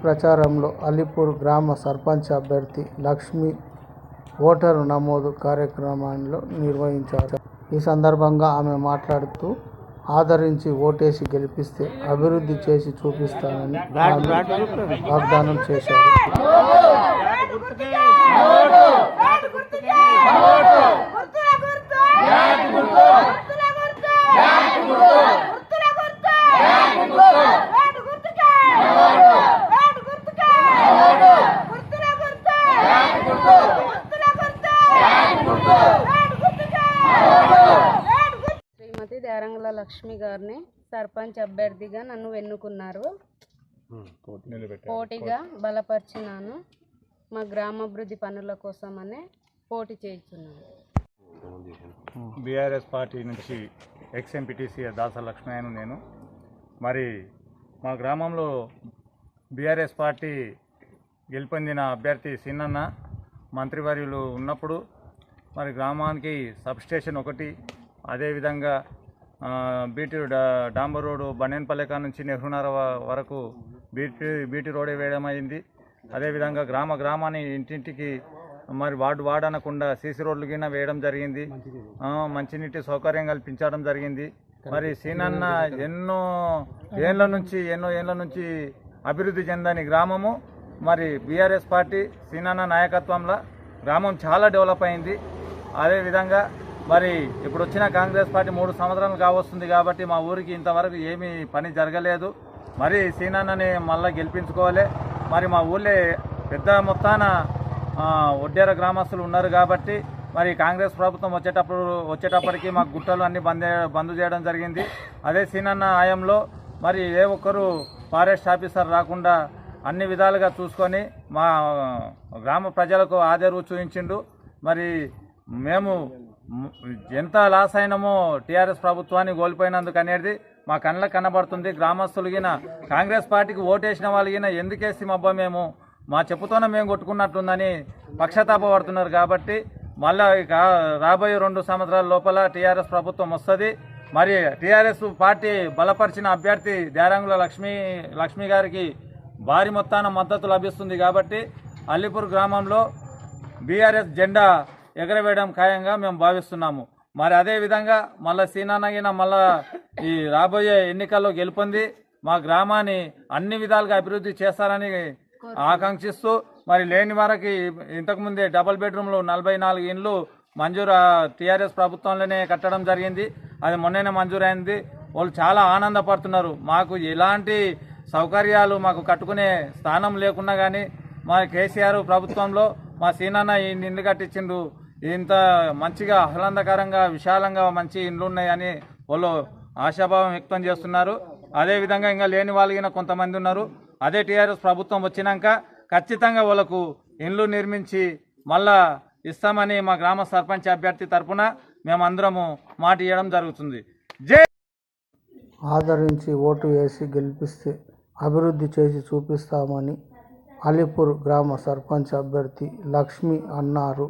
ప్రచారంలో అలీపూర్ గ్రామ సర్పంచ్ అభ్యర్థి లక్ష్మి ఓటరు నమోదు కార్యక్రమాన్ని నిర్వహించారు. ఈ సందర్భంగా ఆమె మాట్లాడుతూ ఆదరించి ఓటేసి గెలిపిస్తే అభివృద్ధి చేసి చూపిస్తానని వాగ్దానం చేశారు. శ్రీమతి దేరంగుల లక్ష్మి గారిని సర్పంచ్ అభ్యర్థిగా నన్ను ఎన్నుకున్నారు. పోటీగా బలపరిచినాను. మా గ్రామాభివృద్ధి పనుల కోసమనే పోటీ చేస్తున్నాను. బీఆర్ఎస్ పార్టీ నుంచి ఎక్స్-ఎంపీటీసీ దాస లక్ష్మయ్యను నేను. మరి మా గ్రామంలో బీఆర్ఎస్ పార్టీ గెలుపొందిన అభ్యర్థి సిన్నన్న మంత్రివర్యులు ఉన్నప్పుడు మరి గ్రామానికి సబ్స్టేషన్ ఒకటి, అదేవిధంగా బీటీ డాంబర్ రోడ్డు బన్నేన్పల్లెక నుంచి నెహ్రూనగర్ వరకు బీటీ రోడే వేయడం అయింది. అదేవిధంగా గ్రామాన్ని ఇంటింటికి మరి వార్డు అనకుండా సీసీ రోడ్లు కింద వేయడం జరిగింది. మంచినీటి సౌకర్యం కల్పించడం జరిగింది. మరి సీనన్న ఎన్నో ఏళ్ళ నుంచి అభివృద్ధి చెందని గ్రామము. మరి బీఆర్ఎస్ పార్టీ సీనన్న నాయకత్వంలో గ్రామం చాలా డెవలప్ అయింది. అదేవిధంగా మరి ఇప్పుడు వచ్చిన కాంగ్రెస్ పార్టీ 3 సంవత్సరాలు కావస్తుంది కాబట్టి మా ఊరికి ఇంతవరకు ఏమీ పని జరగలేదు. మరి సీనన్నని మళ్ళీ గెలిపించుకోవాలి. మరి మా ఊళ్ళో పెద్ద మొత్తాన ఒడ్డేర గ్రామస్తులు ఉన్నారు కాబట్టి మరి కాంగ్రెస్ ప్రభుత్వం వచ్చేటప్పటికి మాకు గుట్టలు అన్నీ బంద్ చేయడం జరిగింది. అదే సీనన్న హయాంలో మరి ఏ ఒక్కరు ఫారెస్ట్ ఆఫీసర్ రాకుండా అన్ని విధాలుగా చూసుకొని మా గ్రామ ప్రజలకు ఆదరవు చూపించిండు. మరి మేము ఎంత లాస్ అయినామో టీఆర్ఎస్ ప్రభుత్వాన్ని కోల్పోయినందుకు అనేది మా కళ్ళకు కనబడుతుంది. గ్రామస్తులు గిన కాంగ్రెస్ పార్టీకి ఓటేసిన వాళ్ళు గిన ఎందుకేసి మబ్బా మేము మా చెప్పుతోనే మేము కొట్టుకున్నట్టుందని పక్షతాపడుతున్నారు. కాబట్టి మళ్ళీ రాబోయే 2 సంవత్సరాల లోపల టీఆర్ఎస్ ప్రభుత్వం వస్తుంది. మరి టీఆర్ఎస్ పార్టీ బలపరిచిన అభ్యర్థి దేరంగుల లక్ష్మి గారికి భారీ మొత్తాన మద్దతు లభిస్తుంది. కాబట్టి అలీపూర్ గ్రామంలో బీఆర్ఎస్ జెండా ఎగరవేయడం ఖాయంగా మేము భావిస్తున్నాము. మరి అదేవిధంగా మళ్ళీ సీనానగిన మళ్ళా ఈ రాబోయే ఎన్నికల్లో గెలుపొంది మా గ్రామాన్ని అన్ని విధాలుగా అభివృద్ధి చేస్తారని ఆకాంక్షిస్తూ మరి లేని వారికి ఇంతకుముందే డబుల్ బెడ్రూమ్లు 44 ఇండ్లు మంజూరు టీఆర్ఎస్ ప్రభుత్వంలోనే కట్టడం జరిగింది. అది మొన్ననే మంజూరైంది. వాళ్ళు చాలా ఆనందపడుతున్నారు. మాకు ఎలాంటి సౌకర్యాలు మాకు కట్టుకునే స్థానం లేకున్నా కానీ మా కేసీఆర్ ప్రభుత్వంలో మా సీనన్న ఈ ఇండ్లు కట్టించిండు. ఇంత మంచిగా ఆహ్లాదకరంగా విశాలంగా మంచి ఇండ్లు ఉన్నాయని వాళ్ళు ఆశాభావం వ్యక్తం చేస్తున్నారు. అదేవిధంగా ఇంకా లేని వాళ్ళు కొంతమంది ఉన్నారు. అదే టీఆర్ఎస్ ప్రభుత్వం వచ్చినాక ఖచ్చితంగా వాళ్ళకు ఇండ్లు నిర్మించి మళ్ళా ఇస్తామని మా గ్రామ సర్పంచ్ అభ్యర్థి తరఫున మేమందరము మాట ఇవ్వడం జరుగుతుంది. జై ఆదరించి ఓటు వేసి గెలిపిస్తే అభివృద్ధి చేసి చూపిస్తామని అలీపూర్ గ్రామ సర్పంచ్ అభ్యర్థి లక్ష్మి అన్నారు.